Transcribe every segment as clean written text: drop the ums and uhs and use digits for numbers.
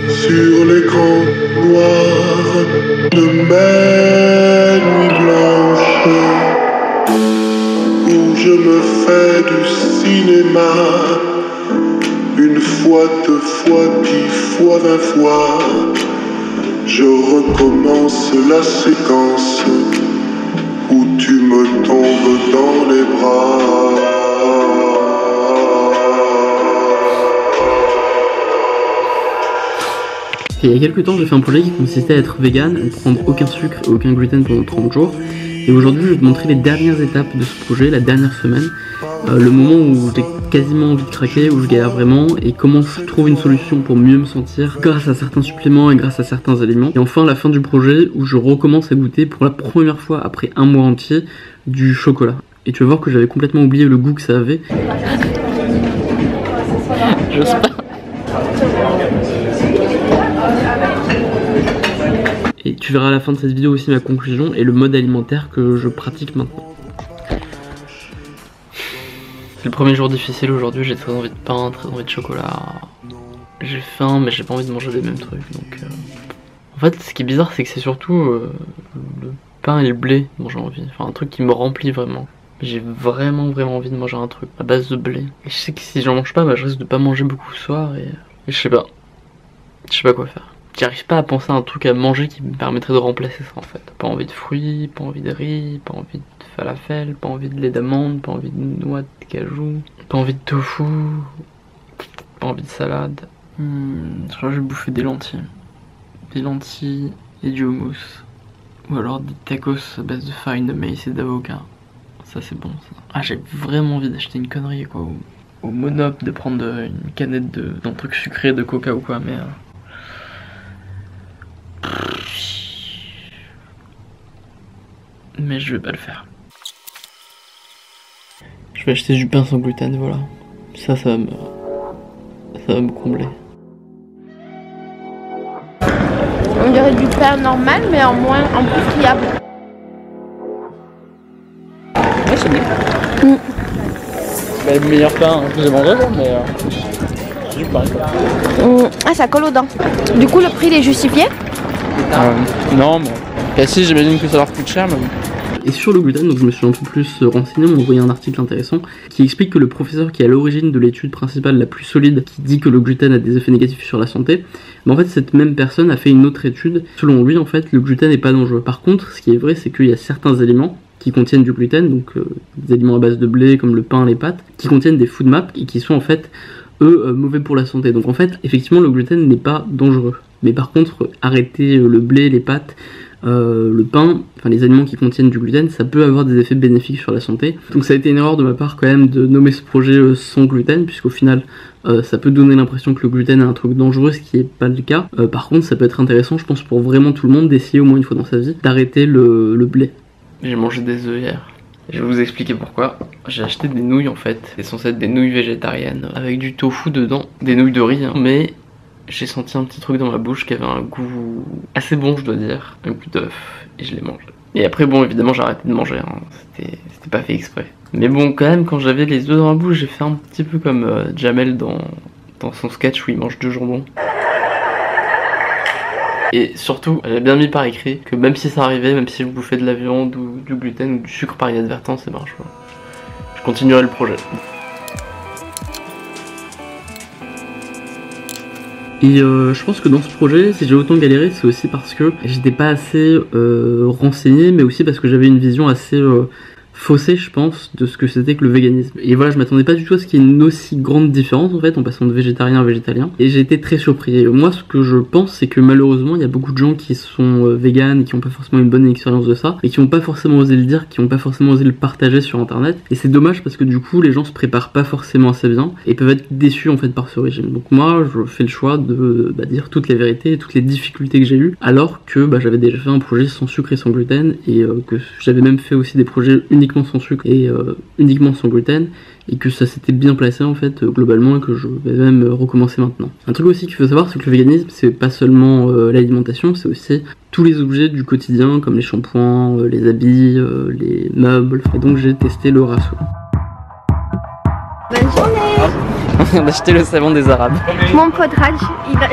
sur l'écran noir de mes nuits blanches, où je me fais du cinéma, une fois, deux fois, 10 fois, 20 fois, je recommence la séquence où tu me tombes dans les bras. Il y a quelques temps, j'ai fait un projet qui consistait à être vegan, à ne prendre aucun sucre et aucun gluten pendant 30 jours. Et aujourd'hui, je vais te montrer les dernières étapes de ce projet, la dernière semaine, le moment où j'ai quasiment envie de craquer, où je galère vraiment, et comment je trouve une solution pour mieux me sentir grâce à certains suppléments et grâce à certains aliments. Et enfin, la fin du projet où je recommence à goûter pour la première fois après un mois entier du chocolat. Et tu vas voir que j'avais complètement oublié le goût que ça avait. J'ose pas. Et tu verras à la fin de cette vidéo aussi ma conclusion et le mode alimentaire que je pratique maintenant. C'est le premier jour difficile aujourd'hui, j'ai très envie de pain, très envie de chocolat. J'ai faim mais j'ai pas envie de manger les mêmes trucs donc... En fait ce qui est bizarre c'est que c'est surtout le pain et le blé dont j'ai envie. Enfin un truc qui me remplit vraiment. J'ai vraiment envie de manger un truc à base de blé. Et je sais que si j'en mange pas, bah, je risque de pas manger beaucoup ce soir et je sais pas. Je sais pas quoi faire. J'arrive pas à penser à un truc à manger qui me permettrait de remplacer ça en fait. Pas envie de fruits, pas envie de riz, pas envie de falafel, pas envie de lait d'amande, pas envie de noix de cajou, pas envie de tofu, pas envie de salade. Je crois que je vais bouffer des lentilles. Des lentilles et du hummus. Ou alors des tacos à base de farine de maïs et d'avocat. Ça c'est bon ça. Ah j'ai vraiment envie d'acheter une connerie quoi. Au Monop de prendre une canette d'un truc sucré de coca ou quoi mais... Mais je vais pas le faire. Je vais acheter du pain sans gluten, voilà. Ça va me combler. On dirait du pain normal mais en plus friable. Ouais c'est bien. Bah, le meilleur pain que j'ai mangé mais c'est du pain quoi. Ah ça colle aux dents. Du coup le prix il est justifié? Non mais... Et si j'imagine que ça leur coûte cher mais... Et sur le gluten, donc je me suis un peu plus renseigné, on m'a envoyé un article intéressant qui explique que le professeur qui est à l'origine de l'étude principale la plus solide qui dit que le gluten a des effets négatifs sur la santé, mais en fait cette même personne a fait une autre étude. Selon lui en fait le gluten n'est pas dangereux. Par contre ce qui est vrai c'est qu'il y a certains aliments qui contiennent du gluten, donc des aliments à base de blé comme le pain, les pâtes, qui contiennent des food maps et qui sont en fait eux mauvais pour la santé. Donc en fait effectivement le gluten n'est pas dangereux. Mais par contre arrêter le blé, les pâtes, le pain, enfin les aliments qui contiennent du gluten, ça peut avoir des effets bénéfiques sur la santé. Donc ça a été une erreur de ma part quand même de nommer ce projet sans gluten, puisqu'au final ça peut donner l'impression que le gluten est un truc dangereux, ce qui n'est pas le cas. Par contre ça peut être intéressant je pense pour vraiment tout le monde d'essayer au moins une fois dans sa vie d'arrêter le blé. J'ai mangé des œufs hier. Je vais vous expliquer pourquoi. J'ai acheté des nouilles en fait, c'est censé être des nouilles végétariennes avec du tofu dedans, des nouilles de riz hein. Mais j'ai senti un petit truc dans ma bouche qui avait un goût assez bon je dois dire, un goût d'œuf, et je l'ai mangé. Et après bon évidemment j'ai arrêté de manger, hein. C'était pas fait exprès. Mais bon quand même quand j'avais les œufs dans la bouche j'ai fait un petit peu comme Jamel dans son sketch où il mange 2 jambons. Et surtout j'ai bien mis par écrit que même si ça arrivait, même si je bouffais de la viande ou du gluten ou du sucre par inadvertance, et ben je continuerai le projet. Et je pense que dans ce projet, si j'ai autant galéré, c'est aussi parce que j'étais pas assez renseigné, mais aussi parce que j'avais une vision assez faussée, je pense, de ce que c'était que le véganisme. Et voilà, je m'attendais pas du tout à ce qu'il y ait une aussi grande différence en fait en passant de végétarien à végétalien. Et j'ai été très surpris. Et moi, ce que je pense, c'est que malheureusement, il y a beaucoup de gens qui sont véganes et qui ont pas forcément une bonne expérience de ça, et qui ont pas forcément osé le dire, qui ont pas forcément osé le partager sur internet. Et c'est dommage parce que du coup, les gens se préparent pas forcément assez bien et peuvent être déçus en fait par ce régime. Donc moi, je fais le choix de dire toutes les vérités et toutes les difficultés que j'ai eues, alors que j'avais déjà fait un projet sans sucre et sans gluten, et que j'avais même fait aussi des projets uniquement sans sucre et uniquement sans gluten, et que ça s'était bien placé en fait globalement, et que je vais même recommencer maintenant. Un truc aussi qu'il faut savoir, c'est que le véganisme c'est pas seulement l'alimentation, c'est aussi tous les objets du quotidien comme les shampoings, les habits, les meubles, et donc j'ai testé le ratio. Bonne journée. vient d'acheter le savon des Arabes. Mon pote Raj,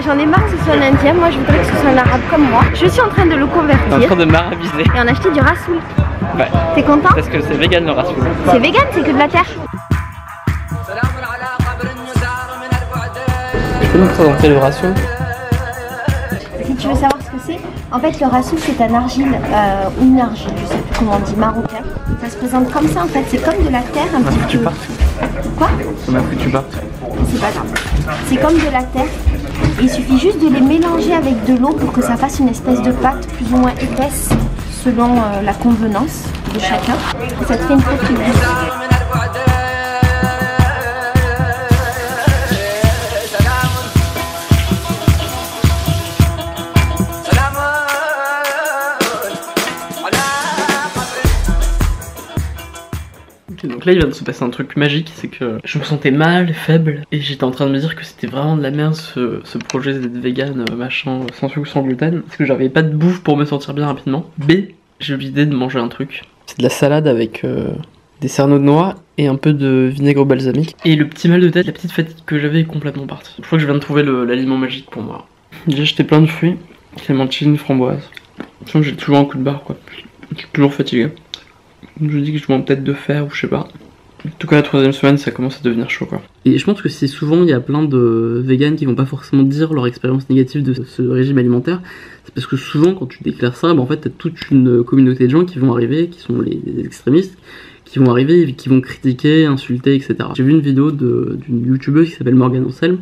j'en ai marre que ce soit un indien, moi je voudrais que ce soit un arabe comme moi. Je suis en train de le convertir. T'es en train de m'arabiser. Et on a acheté du rasoul. Ouais. T'es content? Parce que c'est vegan le rasoul. C'est vegan, c'est que de la terre. Tu peux nous présenter le rasoul? Si tu veux savoir ce que c'est, en fait le rasoul c'est un argile, ou une argile, je sais plus comment on dit, marocain. Ça se présente comme ça en fait, c'est comme de la terre un petit peu. Quoi? On a foutu partout. C'est pas grave. C'est comme de la terre. Il suffit juste de les mélanger avec de l'eau pour que ça fasse une espèce de pâte plus ou moins épaisse selon la convenance de chacun. Et ça te fait une petite douce. Donc là il vient de se passer un truc magique, c'est que je me sentais mal, faible, et j'étais en train de me dire que c'était vraiment de la merde ce projet d'être vegan, machin, sans sucre, sans gluten, parce que j'avais pas de bouffe pour me sentir bien rapidement. B, j'ai eu l'idée de manger un truc. C'est de la salade avec des cerneaux de noix et un peu de vinaigre balsamique. Et le petit mal de tête, la petite fatigue que j'avais est complètement partie. Je crois que je viens de trouver l'aliment magique pour moi. J'ai acheté plein de fruits, clémentine, framboise. J'ai toujours un coup de barre quoi, je suis toujours fatigué. Je dis que je manque peut-être de fer ou je sais pas. En tout cas la 3e semaine ça commence à devenir chaud quoi. Et je pense que c'est souvent il y a plein de véganes qui vont pas forcément dire leur expérience négative de ce régime alimentaire. C'est parce que souvent quand tu déclares ça, en fait t'as toute une communauté de gens qui vont arriver, qui sont les extrémistes, qui vont arriver et qui vont critiquer, insulter, etc. J'ai vu une vidéo d'une youtubeuse qui s'appelle Morgane Ansel,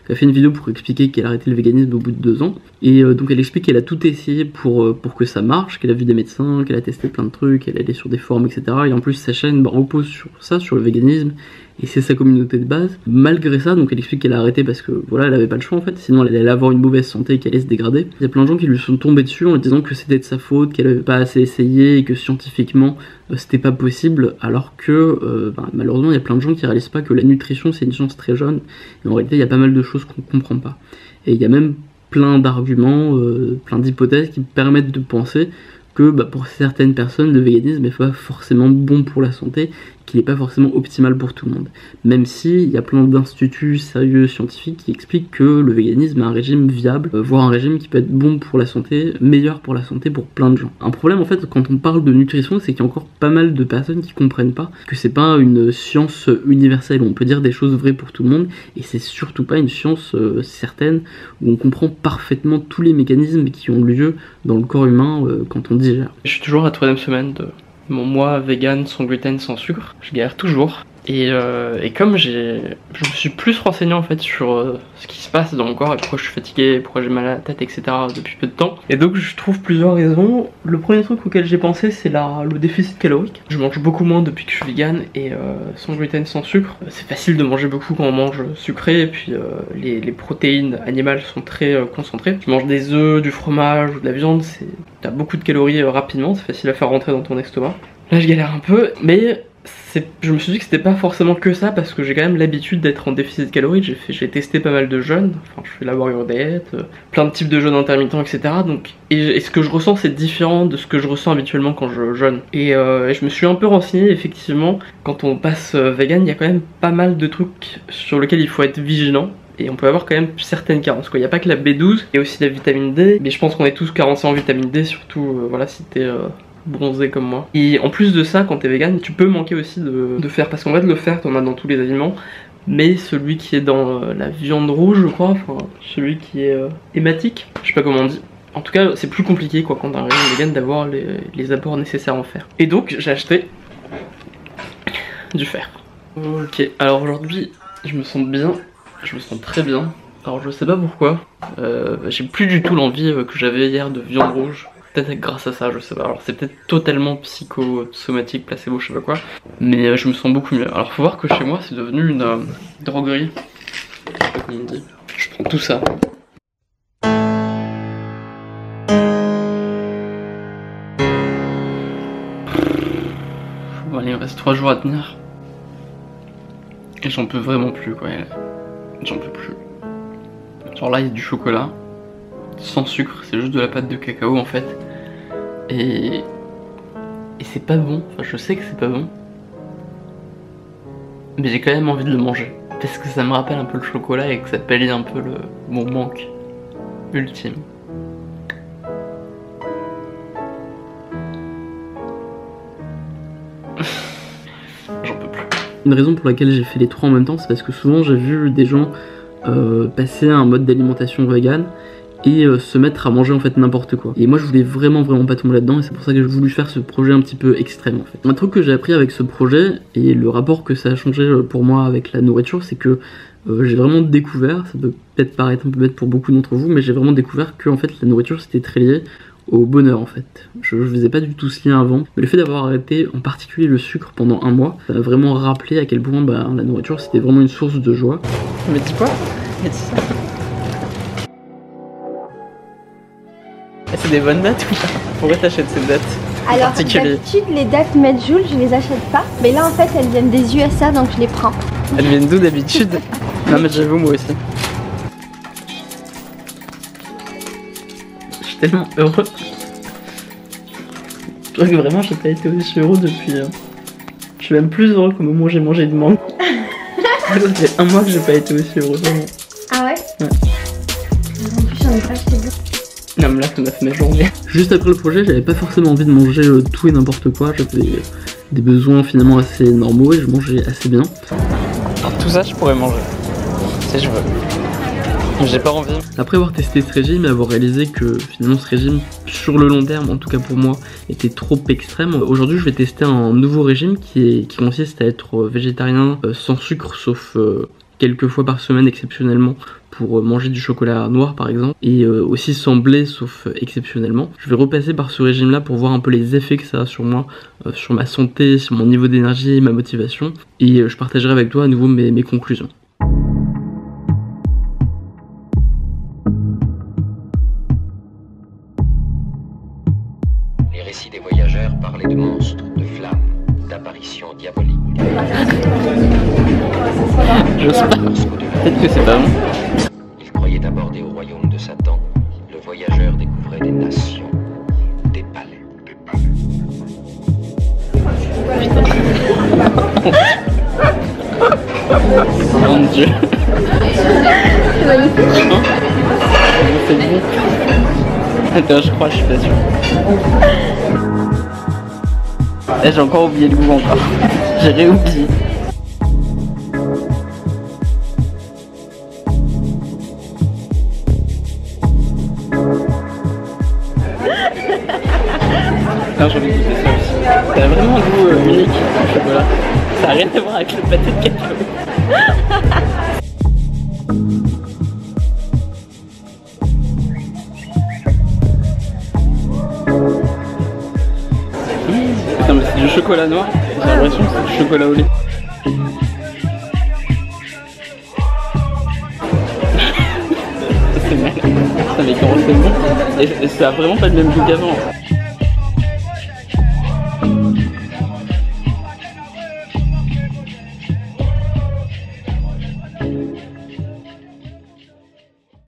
qui a fait une vidéo pour expliquer qu'elle a arrêté le véganisme au bout de 2 ans. Et donc elle explique qu'elle a tout essayé pour que ça marche, qu'elle a vu des médecins, qu'elle a testé plein de trucs, qu'elle est allée sur des forums, etc. Et en plus sa chaîne repose sur ça, sur le véganisme, et c'est sa communauté de base. Malgré ça, donc elle explique qu'elle a arrêté parce que voilà, elle avait pas le choix en fait, sinon elle allait avoir une mauvaise santé et qu'elle allait se dégrader. Il y a plein de gens qui lui sont tombés dessus en lui disant que c'était de sa faute, qu'elle avait pas assez essayé et que scientifiquement c'était pas possible, alors que malheureusement il y a plein de gens qui réalisent pas que la nutrition c'est une science très jeune, et en réalité il y a pas mal de choses qu'on comprend pas. Et il y a même plein d'arguments, plein d'hypothèses qui permettent de penser que pour certaines personnes le véganisme n'est pas forcément bon pour la santé, qu'il n'est pas forcément optimal pour tout le monde. Même si il y a plein d'instituts sérieux scientifiques qui expliquent que le véganisme est un régime viable, voire un régime qui peut être bon pour la santé, meilleur pour la santé pour plein de gens. Un problème en fait quand on parle de nutrition, c'est qu'il y a encore pas mal de personnes qui comprennent pas que c'est pas une science universelle où on peut dire des choses vraies pour tout le monde, et c'est surtout pas une science certaine où on comprend parfaitement tous les mécanismes qui ont lieu dans le corps humain quand on digère. Je suis toujours à la 3e semaine de mon mois vegan, sans gluten, sans sucre. Je galère toujours. Et comme je me suis plus renseigné en fait sur ce qui se passe dans mon corps et pourquoi je suis fatigué, pourquoi j'ai mal à la tête, etc. depuis peu de temps. Et donc je trouve plusieurs raisons. Le premier truc auquel j'ai pensé c'est le déficit calorique. Je mange beaucoup moins depuis que je suis vegan et sans gluten, sans sucre. C'est facile de manger beaucoup quand on mange sucré, et puis les protéines animales sont très concentrées. Tu manges des œufs, du fromage ou de la viande, t'as beaucoup de calories rapidement, c'est facile à faire rentrer dans ton estomac. Là je galère un peu, mais je me suis dit que c'était pas forcément que ça, parce que j'ai quand même l'habitude d'être en déficit calorique. J'ai testé pas mal de jeûnes, enfin je fais la warrior diet, plein de types de jeûnes intermittents, etc. Donc, et ce que je ressens c'est différent de ce que je ressens habituellement quand je jeûne. Et je me suis un peu renseigné, effectivement, quand on passe vegan, il y a quand même pas mal de trucs sur lesquels il faut être vigilant. Et on peut avoir quand même certaines carences quoi. Il n'y a pas que la B12, il y a aussi la vitamine D, mais je pense qu'on est tous carencés en vitamine D, surtout voilà si t'es bronzé comme moi. Et en plus de ça, quand t'es vegan, tu peux manquer aussi de fer, parce qu'en fait le fer t'en as dans tous les aliments, mais celui qui est dans la viande rouge je crois, enfin celui qui est hématique, je sais pas comment on dit. En tout cas c'est plus compliqué quoi quand t'as un régime vegan d'avoir les apports nécessaires en fer. Et donc j'ai acheté du fer. Ok, alors aujourd'hui je me sens bien, je me sens très bien. Alors je sais pas pourquoi, j'ai plus du tout l'envie que j'avais hier de viande rouge. Peut-être grâce à ça, je sais pas. Alors c'est peut-être totalement psychosomatique, placebo, je sais pas quoi. Mais je me sens beaucoup mieux. Alors faut voir que chez moi c'est devenu une droguerie. Je sais pas comment on dit. Je prends tout ça. Bon allez, il me reste 3 jours à tenir. Et j'en peux vraiment plus quoi. J'en peux plus. Genre là il y a du chocolat. Sans sucre, c'est juste de la pâte de cacao en fait. Et c'est pas bon, enfin je sais que c'est pas bon. Mais j'ai quand même envie de le manger. Parce que ça me rappelle un peu le chocolat et que ça pallie un peu mon manque ultime. J'en peux plus. Une raison pour laquelle j'ai fait les trois en même temps, c'est parce que souvent j'ai vu des gens passer à un mode d'alimentation vegan et se mettre à manger en fait n'importe quoi. Et moi je voulais vraiment pas tomber là-dedans et c'est pour ça que j'ai voulu faire ce projet un petit peu extrême en fait. Un truc que j'ai appris avec ce projet et le rapport que ça a changé pour moi avec la nourriture, c'est que j'ai vraiment découvert, ça peut peut-être paraître un peu bête pour beaucoup d'entre vous, mais j'ai vraiment découvert que en fait la nourriture c'était très lié au bonheur en fait. Je faisais pas du tout ce lien avant, mais le fait d'avoir arrêté en particulier le sucre pendant un mois, ça m'a vraiment rappelé à quel point la nourriture c'était vraiment une source de joie. Mais dis quoi? Mais dis ça. C'est des bonnes dates ou pas? Pourquoi t'achètes ces dates? Alors d'habitude les dates made joule je les achète pas, mais là en fait elles viennent des USA donc je les prends. Elles viennent d'où d'habitude? Non mais j'avoue moi aussi. Je suis tellement heureux. Je crois que vraiment j'ai pas été aussi heureux depuis... Je suis même plus heureux qu'au moment où j'ai mangé une mangue. Ça fait un mois que j'ai pas été aussi heureux vraiment. Ah ouais? Ouais. En plus j'en ai pas acheté beaucoup. Non mais là ça m'a fait ma journée. Juste après le projet j'avais pas forcément envie de manger tout et n'importe quoi. J'avais des besoins finalement assez normaux et je mangeais assez bien. Alors, tout ça je pourrais manger si je veux. J'ai pas envie. Après avoir testé ce régime et avoir réalisé que finalement ce régime sur le long terme, en tout cas pour moi, était trop extrême, aujourd'hui je vais tester un nouveau régime qui consiste à être végétarien sans sucre sauf quelques fois par semaine exceptionnellement pour manger du chocolat noir par exemple et aussi sans blé sauf exceptionnellement. Je vais repasser par ce régime là pour voir un peu les effets que ça a sur moi, sur ma santé, sur mon niveau d'énergie et ma motivation et je partagerai avec toi à nouveau mes conclusions. Les récits des voyageurs parlaient de monstres, de flammes, d'apparitions diaboliques. Je sais pas. Peut-être que c'est pas bon. Il croyait aborder au royaume de Satan. Le voyageur découvrait des nations, des palais. Mon Dieu. C'est magnifique. C'est bon. Attends, je crois, je suis pas sûr. Là, j'ai encore oublié le goût encore. J'ai réoublié. Non, j'ai envie de goûter ça aussi. Ça a vraiment un goût unique, le chocolat. Ça n'a rien à voir avec le pâté de cacao. Putain, mais c'est du chocolat noir. J'ai l'impression que c'est du chocolat au lait. C'est mal. Ça mais comment c'est bon. Et ça a vraiment pas le même goût qu'avant.